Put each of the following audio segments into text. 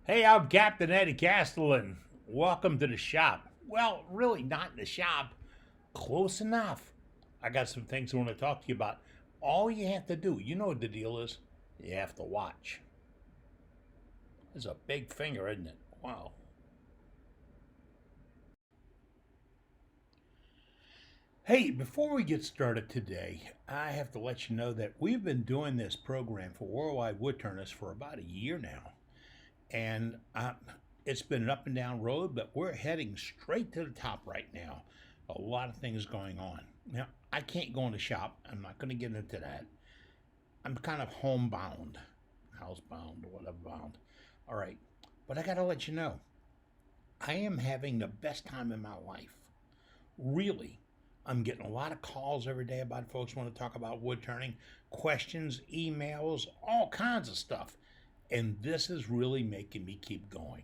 Hey, I'm Captain Eddie Castellan. Welcome to the shop. Well, really not in the shop. Close enough. I got some things I want to talk to you about. All you have to do, you know what the deal is? You have to watch. It's a big finger, isn't it? Wow. Hey, before we get started today, I have to let you know that we've been doing this program for Worldwide Woodturners for about a year now. And it's been an up and down road, but we're heading straight to the top right now. A lot of things going on. Now, I can't go in the shop. I'm not going to get into that. I'm kind of homebound, housebound, whatever bound. All right. But I got to let you know, I am having the best time in my life. Really. I'm getting a lot of calls every day about folks want to talk about wood turning, questions, emails, all kinds of stuff. And this is really making me keep going.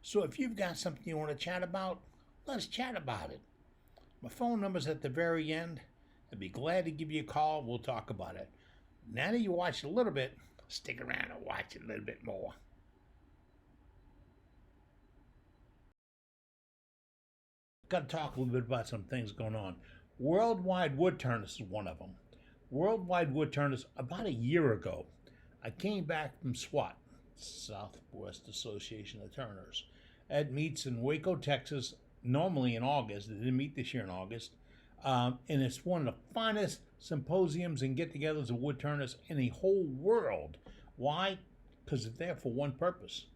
So if you've got something you want to chat about, let's chat about it. My phone number's at the very end. I'd be glad to give you a call. We'll talk about it. Now that you watched a little bit, stick around and watch it a little bit more. Got to talk a little bit about some things going on. Worldwide Woodturners is one of them. Worldwide Woodturners, about a year ago, I came back from SWAT, Southwest Association of Turners. It meets in Waco, Texas, normally in August. They didn't meet this year in August. And it's one of the finest symposiums and get togethers of wood turners in the whole world. Why? Because they're there for one purpose.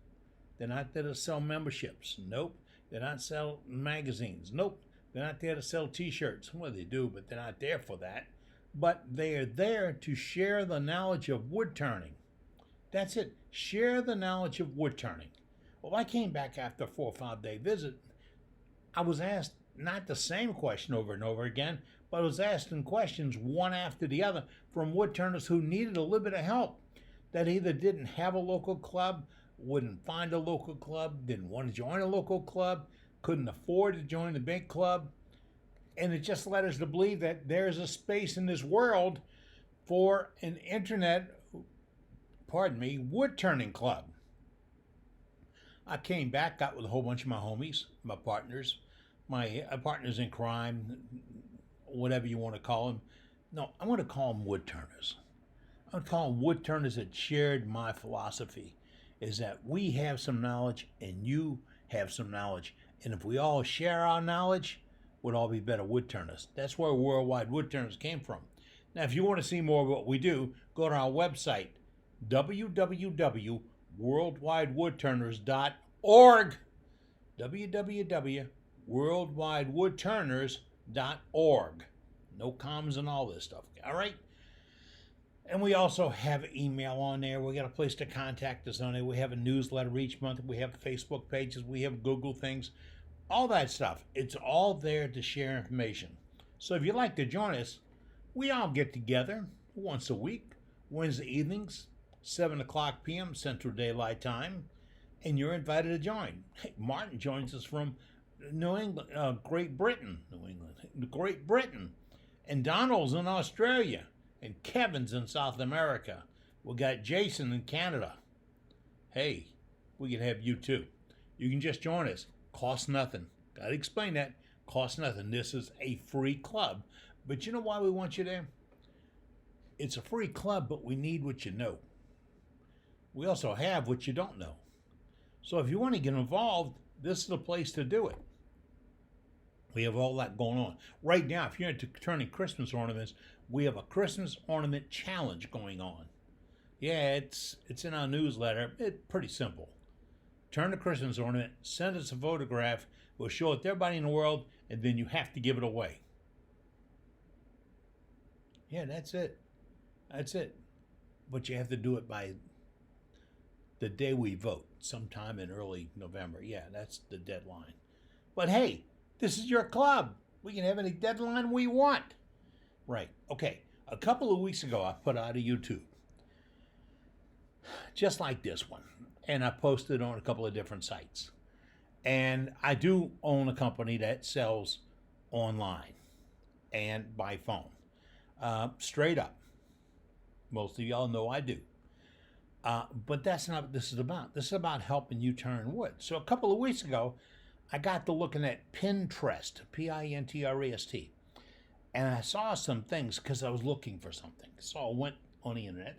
They're not there to sell memberships. Nope. They're not sell magazines. Nope. They're not there to sell t-shirts. Well, they do, but they're not there for that. But they are there to share the knowledge of wood turning. That's it. Share the knowledge of wood turning. Well, I came back after a 4 or 5 day visit. I was asked not the same question over and over again, but I was asking questions one after the other from wood turners who needed a little bit of help, that either didn't have a local club, wouldn't find a local club, didn't want to join a local club, couldn't afford to join the big club. And it just led us to believe that there's a space in this world for an internet, wood turning club. I came back, got with a whole bunch of my homies, my partners in crime, whatever you want to call them. No, I want to call them wood turners. I want to call them wood turners that shared my philosophy, is that we have some knowledge and you have some knowledge. And if we all share our knowledge, we'd all be better wood turners. That's where Worldwide Woodturners came from. Now, if you want to see more of what we do, go to our website, www.worldwidewoodturners.org. www.worldwidewoodturners.org. No commas and all this stuff. All right? And we also have email on there. We got a place to contact us on it. We have a newsletter each month. We have Facebook pages. We have Google things. All that stuff. It's all there to share information. So if you'd like to join us, we all get together once a week, Wednesday evenings, 7 o'clock p.m. Central Daylight Time, and you're invited to join. Hey, Martin joins us from Great Britain, and Donald's in Australia, and Kevin's in South America. We got Jason in Canada. Hey, we can have you too. You can just join us. Costs nothing. Gotta explain that. Costs nothing. This is a free club. But you know why we want you there? It's a free club, but we need what you know. We also have what you don't know. So if you want to get involved, this is the place to do it. We have all that going on. Right now, if you're into turning Christmas ornaments, we have a Christmas ornament challenge going on. Yeah, it's in our newsletter. It's pretty simple. Turn a Christmas ornament, send us a photograph, we'll show it to everybody in the world, and then you have to give it away. Yeah, that's it. That's it. But you have to do it by the day we vote, sometime in early November. Yeah, that's the deadline. But hey, this is your club. We can have any deadline we want. Right. Okay. A couple of weeks ago, I put out a YouTube, just like this one, and I posted on a couple of different sites. And I do own a company that sells online and by phone. Straight up. Most of y'all know I do. But that's not what this is about. This is about helping you turn wood. So a couple of weeks ago, I got to looking at Pinterest, Pinterest, and I saw some things because I was looking for something. So I went on the internet.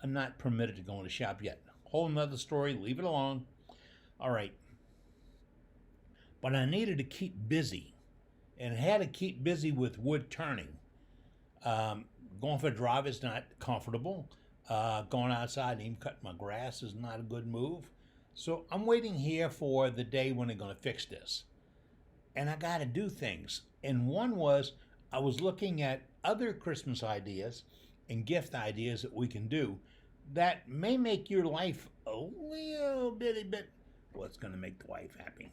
I'm not permitted to go in the shop yet. Whole nother story. Leave it alone. All right. But I needed to keep busy, and had to keep busy with wood turning. Going for a drive is not comfortable. Going outside and even cutting my grass is not a good move. So I'm waiting here for the day when they're going to fix this. And I got to do things. And one was I was looking at other Christmas ideas and gift ideas that we can do that may make your life a little bitty bit what's going to make the wife happy,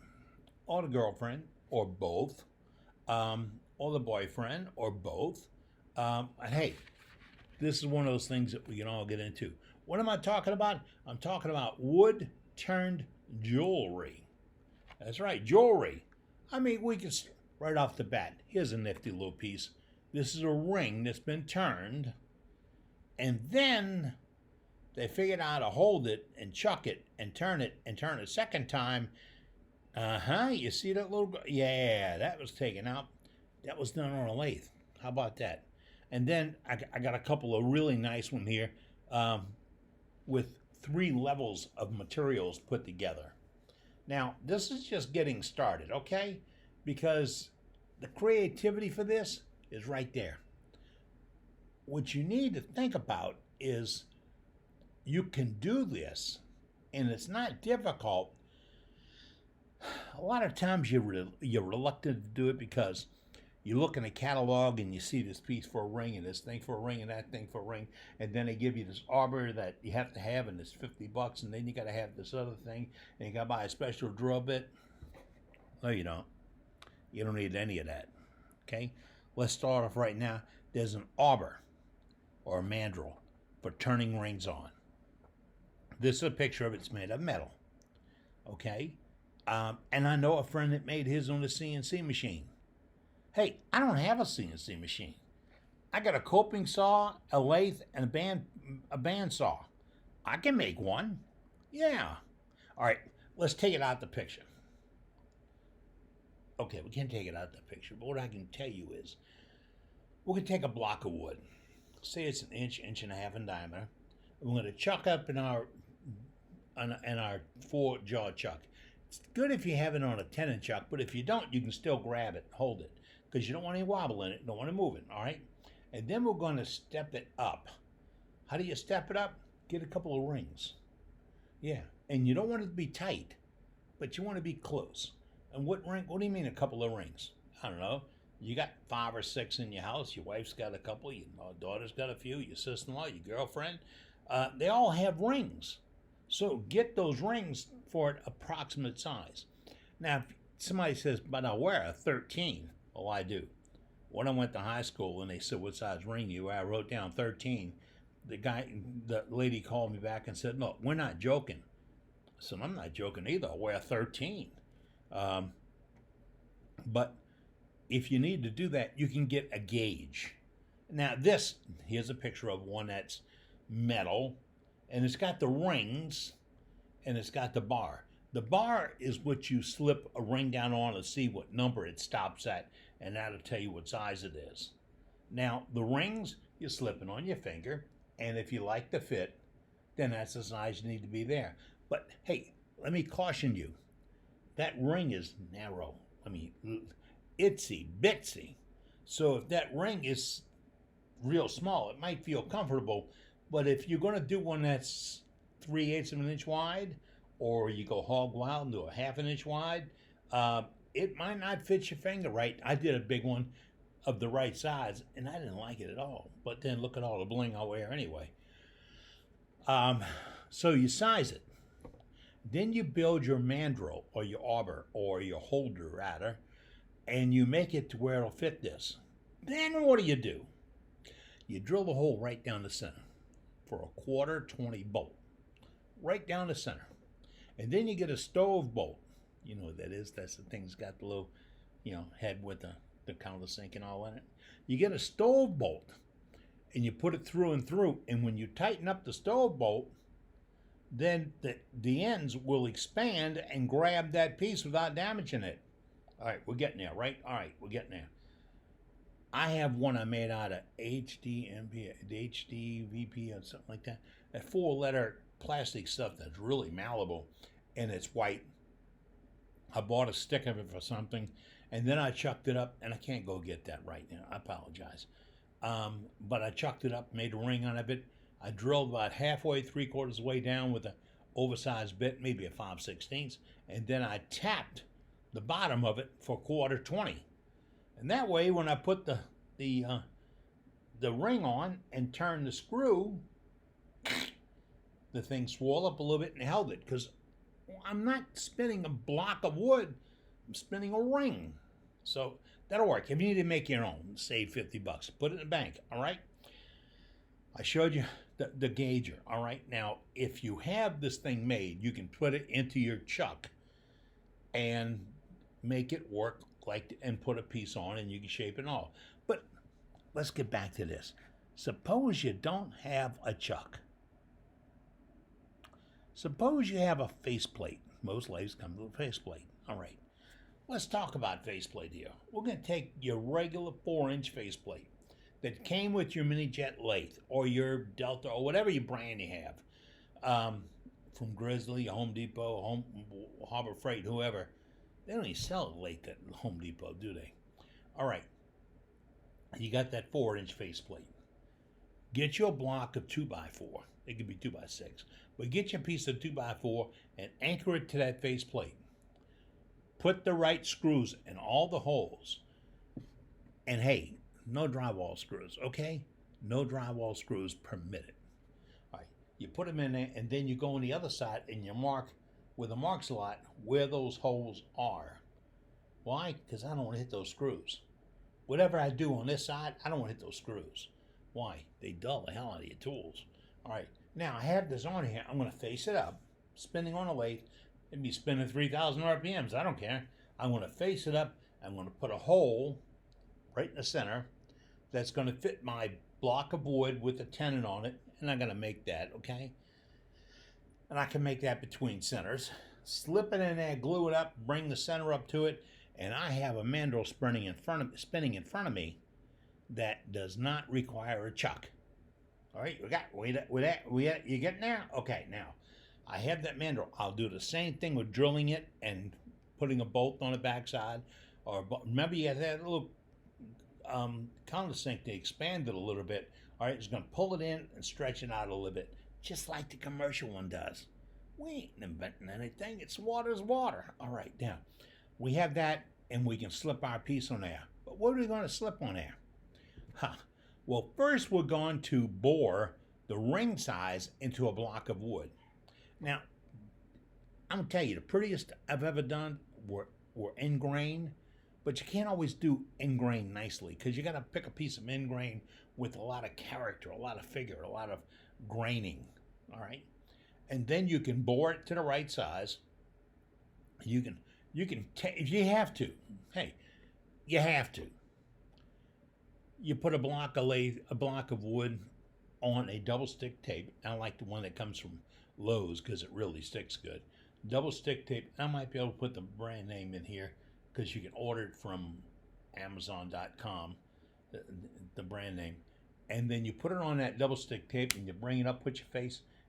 or the girlfriend, or both, or the boyfriend, or both. And hey, this is one of those things that we can all get into. What am I talking about? I'm talking about wood-turned jewelry. That's right, jewelry. I mean, we can, right off the bat, here's a nifty little piece. This is a ring that's been turned, and then they figured out how to hold it and chuck it and turn it a second time. You see that little, yeah, that was taken out. That was done on a lathe. How about that? And then I got a couple of really nice ones here with 3 levels of materials put together. Now, this is just getting started, okay? Because the creativity for this is right there. What you need to think about is you can do this, and it's not difficult. A lot of times you're reluctant to do it because you look in a catalog and you see this piece for a ring and this thing for a ring and that thing for a ring, and then they give you this arbor that you have to have and it's $50, and then you got to have this other thing and you got to buy a special drill bit. No, you don't. You don't need any of that. Okay? Let's start off right now. There's an arbor or a mandrel for turning rings on. This is a picture of it. It's made of metal. Okay? And I know a friend that made his on a CNC machine. Hey, I don't have a CNC machine. I got a coping saw, a lathe, and a band saw. I can make one. Yeah. All right, let's take it out the picture. Okay, we can't take it out the picture, but what I can tell you is we're going to take a block of wood. Say it's an inch, inch and a half in diameter. We're going to chuck up in our 4-jaw chuck. It's good if you have it on a 10-inch chuck, but if you don't, you can still grab it, hold it, because you don't want any wobble in it, you don't want to move it, all right? And then we're going to step it up. How do you step it up? Get a couple of rings. Yeah, and you don't want it to be tight, but you want to be close. And what do you mean a couple of rings? I don't know. You got 5 or 6 in your house. Your wife's got a couple. Your daughter's got a few. Your sister-in-law, your girlfriend. They all have rings. So get those rings for an approximate size. Now, if somebody says, but I wear a 13. Well, I do. When I went to high school and they said, what size ring you wear? I wrote down 13. The lady called me back and said, no, we're not joking. I said, I'm not joking either. I wear 13. But if you need to do that, you can get a gauge. Now here's a picture of one that's metal, and it's got the rings, and it's got the bar. The bar is what you slip a ring down on to see what number it stops at, and that'll tell you what size it is. Now, the rings, you slip it on your finger, and if you like the fit, then that's the size you need to be there. But hey, let me caution you. That ring is narrow. I mean, itsy bitsy. So if that ring is real small, it might feel comfortable, but if you're going to do one that's 3/8 of an inch wide, or you go hog wild and do a 1/2 inch wide, it might not fit your finger right. I did a big one of the right size, and I didn't like it at all. But then look at all the bling I wear anyway. So you size it. Then you build your mandrel, or your arbor, or your holder rather, and you make it to where it'll fit this. Then what do? You drill the hole right down the center for a 1/4 bolt, right down the center. And then you get a stove bolt. You know what that is? That's the thing that's got the little, head with the countersink and all in it. You get a stove bolt, and you put it through and through. And when you tighten up the stove bolt, then the ends will expand and grab that piece without damaging it. All right, we're getting there, right? All right, we're getting there. I have one I made out of HDMP, HDVP, or something like that. That 4-letter plastic stuff that's really malleable, and it's white. I bought a stick of it for something, and then I chucked it up, and I can't go get that right now. I apologize. But I chucked it up, made a ring out of it. I drilled about halfway, 3/4 way down with an oversized bit, maybe a 5/16, and then I tapped the bottom of it for 1/4 20. And that way, when I put the ring on and turned the screw, the thing swelled up a little bit and held it. Because I'm not spinning a block of wood, I'm spinning a ring. So that'll work. If you need to make your own, save $50, put it in the bank. All right. I showed you the gauger. All right. Now, if you have this thing made, you can put it into your chuck and make it work and put a piece on, and you can shape it all. But let's get back to this. Suppose you don't have a chuck. Suppose you have a faceplate. Most lathes come with a faceplate. All right. Let's talk about faceplate here. We're going to take your regular 4-inch faceplate that came with your mini jet lathe or your Delta or whatever your brand you have, from Grizzly, Home Depot, Harbor Freight, whoever. They don't even sell a lathe at Home Depot, do they? All right. You got that 4-inch faceplate. Get you a block of 2x4. It could be 2x6. But get you a piece of 2x4 and anchor it to that faceplate. Put the right screws in all the holes. And hey, no drywall screws, okay? No drywall screws permitted. All right. You put them in there, and then you go on the other side and you mark with a mark slot where those holes are. Why? Because I don't want to hit those screws. Whatever I do on this side, I don't want to hit those screws. Why? They dull the hell out of your tools. All right. Now, I have this on here. I'm going to face it up, spinning on a lathe. It'd be spinning 3,000 RPMs. I don't care. I'm going to face it up. I'm going to put a hole right in the center that's going to fit my block of wood with a tenon on it, and I'm going to make that, okay? And I can make that between centers. Slip it in there, glue it up, bring the center up to it, and I have a mandrel spinning in front of me that does not require a chuck. All right, you getting there? Okay, now I have that mandrel. I'll do the same thing with drilling it and putting a bolt on the backside. Or remember, you have that little countersink to expand it a little bit. All right, it's going to pull it in and stretch it out a little bit, just like the commercial one does. We ain't inventing anything. It's water's water. All right, now we have that, and we can slip our piece on there. But what are we going to slip on there? Well, first we're going to bore the ring size into a block of wood. Now, I'm going to tell you, the prettiest I've ever done were end grain, but you can't always do end grain nicely because you got to pick a piece of end grain with a lot of character, a lot of figure, a lot of graining, all right? And then you can bore it to the right size. You can if you have to, hey, you have to. You put a block of wood on a double stick tape. I like the one that comes from Lowe's because it really sticks good. Double stick tape. I might be able to put the brand name in here because you can order it from Amazon.com, the brand name. And then you put it on that double stick tape and you bring it up, put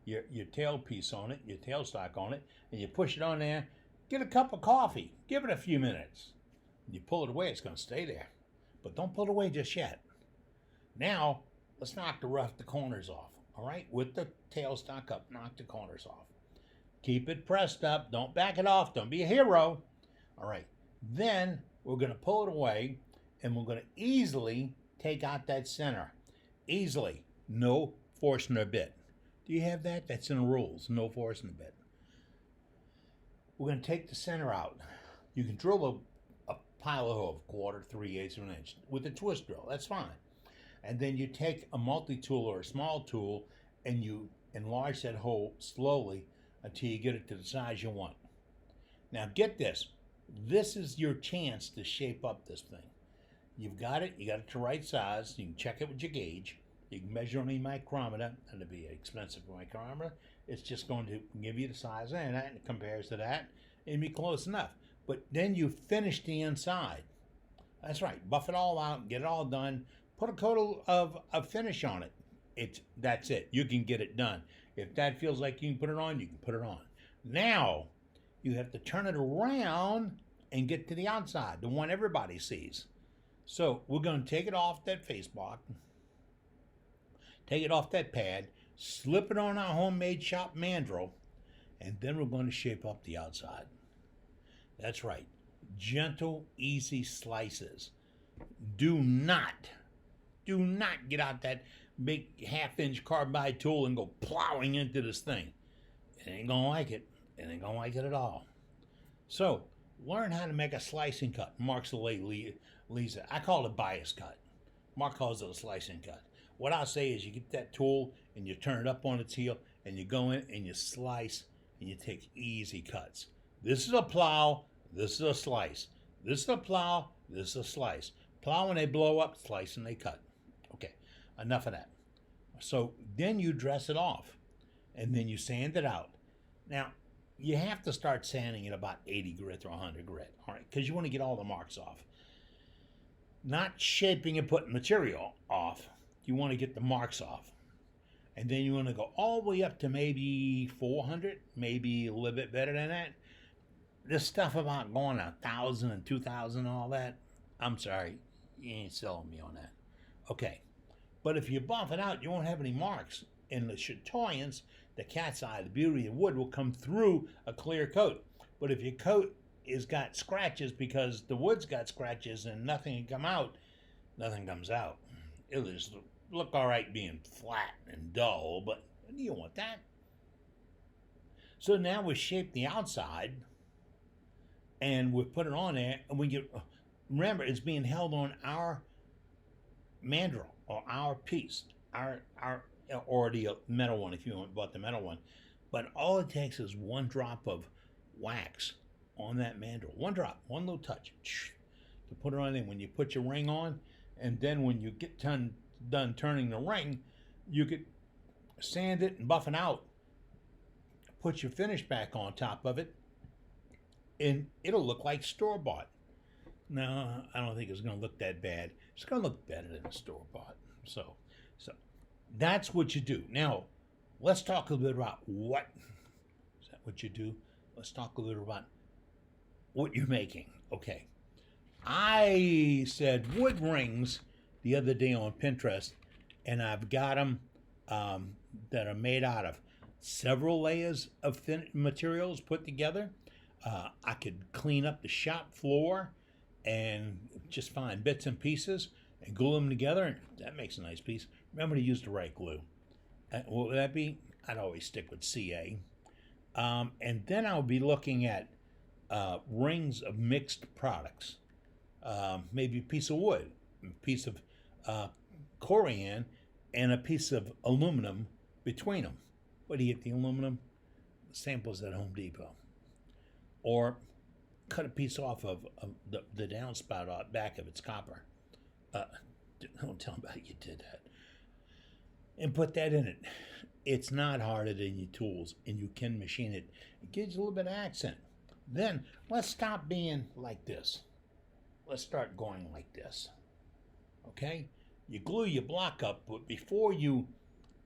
your tail piece on it, your tailstock on it, and you push it on there. Get a cup of coffee. Give it a few minutes. You pull it away, it's going to stay there. But don't pull it away just yet. Now, let's knock the corners off. All right? With the tailstock up, knock the corners off. Keep it pressed up. Don't back it off. Don't be a hero. All right. Then we're going to pull it away, and we're going to easily take out that center. Easily. No forcing a bit. Do you have that? That's in the rules. No forcing a bit. We're going to take the center out. You can drill a pilot hole of 1/4, 3/8 of an inch with a twist drill. That's fine. And then you take a multi-tool or a small tool and you enlarge that hole slowly until you get it to the size you want. Now get this. This is your chance to shape up this thing. You've got it. You got it to the right size. You can check it with your gauge. You can measure on a micrometer. That'd be an expensive micrometer. It's just going to give you the size and that, and it compares to that, and be close enough. But then you finish the inside. That's right. Buff it all out, get it all done. Put a coat of finish on it. That's it. You can get it done. If that feels like you can put it on, you can put it on. Now you have to turn it around and get to the outside, the one everybody sees. So we're going to take it off that face block, take it off that pad, slip it on our homemade shop mandrel, and then we're going to shape up the outside. That's right. Gentle, easy slices. Do not get out that big half-inch carbide tool and go plowing into this thing. It ain't gonna like it. It ain't gonna like it at all. So, learn how to make a slicing cut. Mark's the way leads it. I call it a bias cut. Mark calls it a slicing cut. What I'll say is you get that tool and you turn it up on its heel and you go in and you slice and you take easy cuts. This is a plow. This is a slice. This is a plow. This is a slice. Plow when they blow up, slice and they cut. Okay, enough of that. So then you dress it off and then you sand it out. Now, you have to start sanding at about 80 grit or 100 grit, all right, because you want to get all the marks off. Not shaping and putting material off. You want to get the marks off. And then you want to go all the way up to maybe 400, maybe a little bit better than that. This stuff about going 1,000 and 2,000 and all that, I'm sorry, you ain't selling me on that. Okay, but if you buff it out, you won't have any marks. And the chatoyance, the cat's eye, the beauty of wood will come through a clear coat. But if your coat has got scratches because the wood's got scratches and nothing can come out, nothing comes out. It'll just look all right being flat and dull, but you don't want that. So now we shape the outside and we put it on there, and we get, remember, it's being held on our mandrel or our piece, our or the metal one if you bought the metal one. But all it takes is one drop of wax on that mandrel. One drop, one little touch to put it on there. When you put your ring on, and then when you get done turning the ring, you could sand it and buff it out, put your finish back on top of it, and it'll look like store-bought. No, I don't think it's going to look that bad. It's going to look better than a store-bought. So that's what you do. Now, let's talk a little bit about what is that what you do? Let's talk a little about what you're making. Okay. I said wood rings the other day on Pinterest, and I've got them that are made out of several layers of thin materials put together. I could clean up the shop floor and just find bits and pieces and glue them together, and that makes a nice piece. Remember to use the right glue. What would that be? I'd always stick with CA. And then I'll be looking at rings of mixed products. Maybe a piece of wood, a piece of corian, and a piece of aluminum between them. Where do you get the aluminum? Samples at Home Depot. Or cut a piece off of the downspout out back of its copper. Don't tell me how you did that. And put that in it. It's not harder than your tools, and you can machine it. It gives you a little bit of accent. Then let's stop being like this. Let's start going like this. Okay? You glue your block up, but before you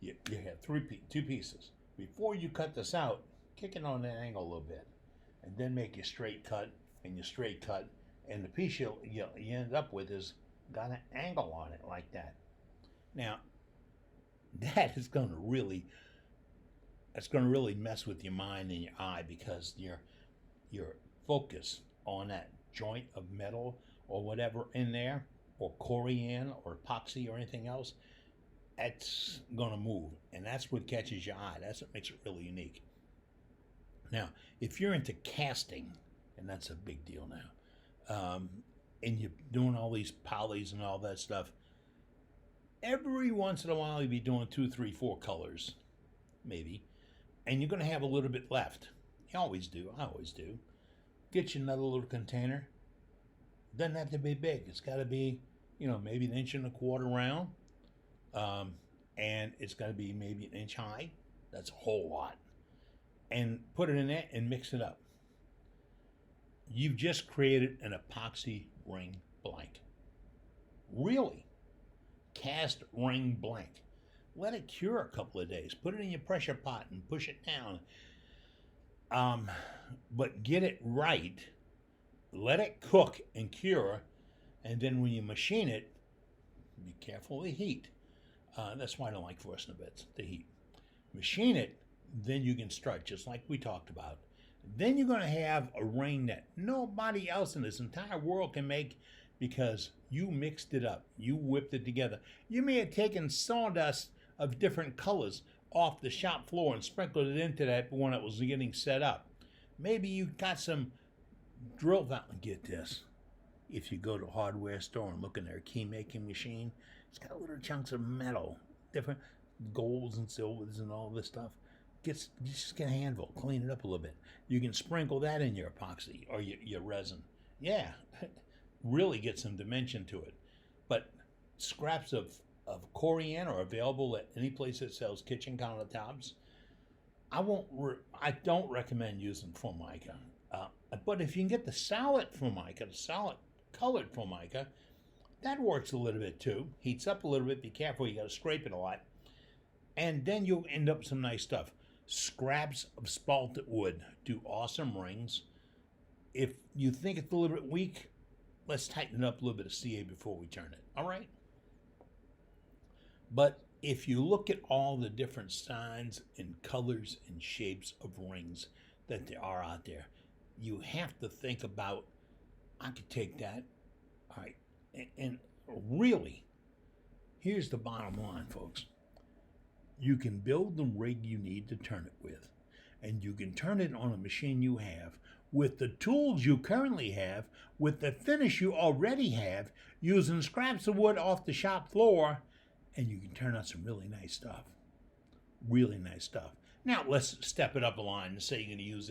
have two pieces. Before you cut this out, kick it on that angle a little bit, and then make your straight cut and your straight cut, and the piece you end up with is got an angle on it like that. Now, that's going to really mess with your mind and your eye, because your focus on that joint of metal or whatever in there, or corian or epoxy or anything else, that's going to move, and that's what catches your eye. That's what makes it really unique. Now, if you're into casting, and that's a big deal now, and you're doing all these polys and all that stuff, every once in a while you'll be doing 2, 3, 4 colors, maybe, and you're going to have a little bit left. You always do. I always do. Get you another little container. Doesn't have to be big. It's got to be, maybe 1.25 inches round, and it's got to be maybe 1 inch high. That's a whole lot. and put it in there and mix it up. You've just created an epoxy ring blank. Really. Cast ring blank. Let it cure a couple of days. Put it in your pressure pot and push it down. But get it right. Let it cook and cure. And then when you machine it, be careful of the heat. That's why I don't like forcing the bits, the heat. Machine it, then you can start, just like we talked about. Then you're going to have a ring that nobody else in this entire world can make because you mixed it up. You whipped it together. You may have taken sawdust of different colors off the shop floor and sprinkled it into that when it was getting set up. Maybe you got some drill valve. Get this. If you go to a hardware store and look in their key making machine, it's got little chunks of metal, different golds and silvers and all this stuff. Just get a handful, clean it up a little bit. You can sprinkle that in your epoxy or your resin. Yeah, really get some dimension to it. But scraps of coriander are available at any place that sells kitchen countertops. I don't recommend using Formica. But if you can get the solid Formica, the solid colored Formica, that works a little bit too. Heats up a little bit. Be careful, you got to scrape it a lot. And then you'll end up with some nice stuff. Scraps of spalted wood do awesome rings. If you think it's a little bit weak, let's tighten it up a little bit of CA before we turn it. All right? But if you look at all the different signs and colors and shapes of rings that there are out there, you have to think about, I could take that. All right. And really, here's the bottom line, folks. You can build the rig you need to turn it with, and you can turn it on a machine you have, with the tools you currently have, with the finish you already have, using scraps of wood off the shop floor, and you can turn out some really nice stuff. Really nice stuff. Now, let's step it up a line and say you're going to use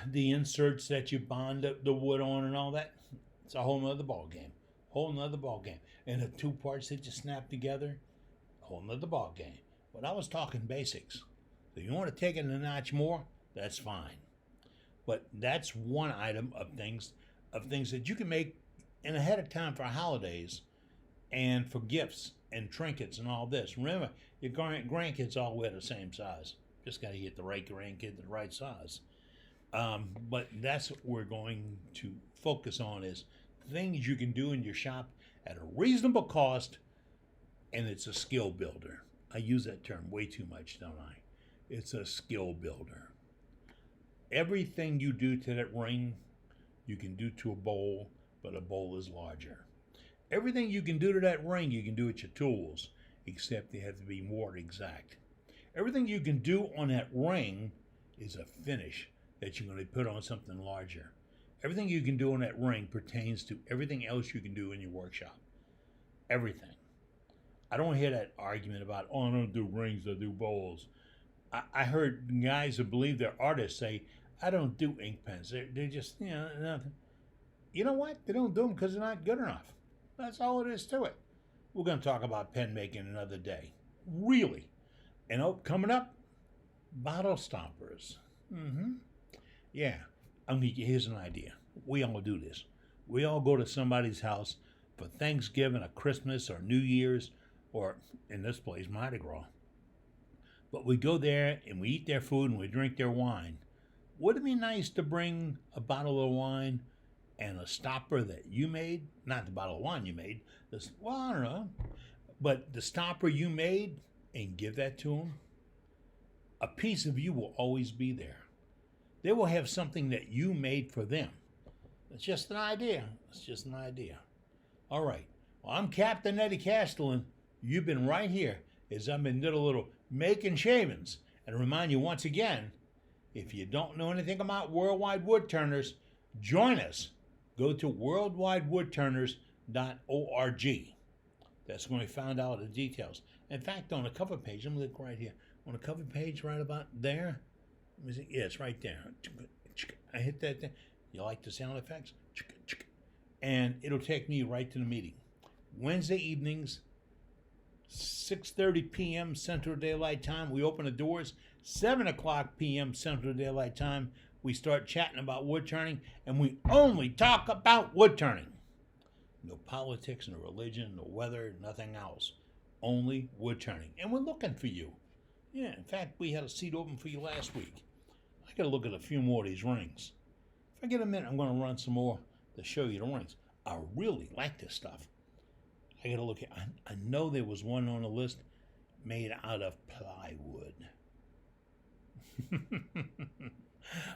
the inserts that you bond the wood on and all that. It's a whole nother ball game. Whole nother ball game. And the two parts that you snap together, whole nother ball game. But I was talking basics. If you want to take it a notch more, that's fine. But that's one item of things that you can make in ahead of time for holidays and for gifts and trinkets and all this. Remember, your grandkids all wear the same size. Just got to get the right grandkid the right size. But that's what we're going to focus on, is things you can do in your shop at a reasonable cost, and it's a skill builder. I use that term way too much, don't I? It's a skill builder. Everything you do to that ring, you can do to a bowl, but a bowl is larger. Everything you can do to that ring, you can do with your tools, except they have to be more exact. Everything you can do on that ring is a finish that you're going to put on something larger. Everything you can do on that ring pertains to everything else you can do in your workshop. Everything. I don't hear that argument about, oh, I don't do rings, I do bowls. I heard guys who believe they're artists say, I don't do ink pens. They're just, nothing. You know what? They don't do them because they're not good enough. That's all it is to it. We're going to talk about pen making another day. Really. And coming up, bottle stoppers. Yeah. Here's an idea. We all do this. We all go to somebody's house for Thanksgiving or Christmas or New Year's, or in this place, Mardi Gras. But we go there and we eat their food and we drink their wine. Wouldn't it be nice to bring a bottle of wine and a stopper that you made? Not the bottle of wine you made. I don't know. But the stopper you made, and give that to them. A piece of you will always be there. They will have something that you made for them. It's just an idea. It's just an idea. All right. Well, I'm Captain Eddie Castellan. You've been right here as I've been little making shavings. And remind you once again, if you don't know anything about Worldwide Woodturners, join us. Go to worldwidewoodturners.org. That's when we found out the details. In fact, on the cover page, I'm going to look right here. On the cover page right about there, let me see. Yeah, it's right there. I hit that thing. You like the sound effects? And it'll take me right to the meeting. Wednesday evenings, 6:30 p.m. Central Daylight Time. We open the doors 7 o'clock p.m. Central Daylight Time, we start chatting about wood turning, and we only talk about wood turning. No politics, no religion, no weather, nothing else. Only wood turning. And we're looking for you. Yeah, in fact, we had a seat open for you last week. I got to look at a few more of these rings. If I get a minute, I'm going to run some more to show you the rings. I really like this stuff. I got to look at, I know there was one on the list made out of plywood.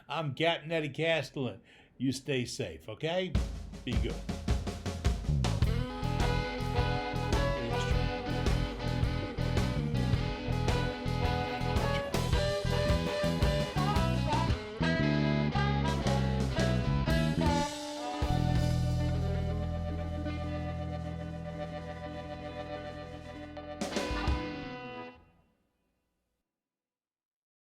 I'm Captain Eddie Castellan. You stay safe, okay? Be good.